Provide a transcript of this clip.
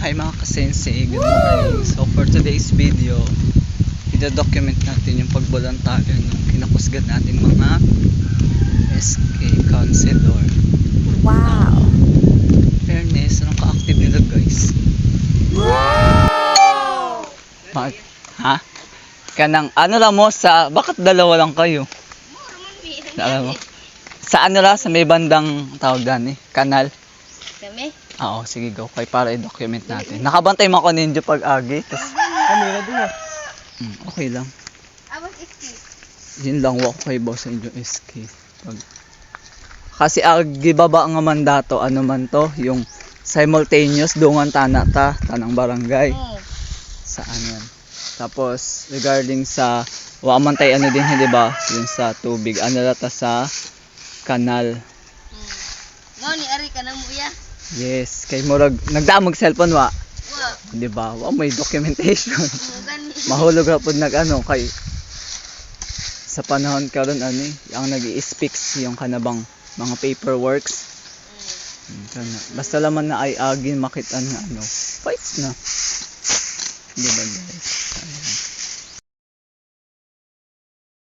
Hi mga ka-sensei, good morning. So for today's video, ida-document natin yung pagboluntaryo ng kinakusgan natin mga SK counselor. Wow! Fairness, anong ka-active nila guys? Wow! Ha? Kanang ano lang mo sa, bakit dalawa lang kayo? Alam mo? Sa ano lang, sa may bandang tawag gani, kanal. Kami? Oo, sige go. Kay para i-document natin. Nakabantay mo ako ninyo pag agi. Tas, Kamera din okay lang. Abang iski. Yun lang wa ko kay boss sa inyo SK. Kasi agi baba nga mandato ano man to, yung simultaneous dungan tanang barangay. Oo. Saan yan? Tapos regarding sa wa man tay ano din hindi ba? Yung sa tubig, ano lata sa kanal. Ngao ni ari ka na mo ya. Yes, kay murag nagdamog cellphone wa. Wa. Di ba? Wa may documentation. Gani. Mahulog ra pud nag-ano kay sa panahon karon ani ang nag-i-speaks yung kanabang mga paperworks. Basta laman na ay agin makita nga ano fights na. Di ba guys? Ayan.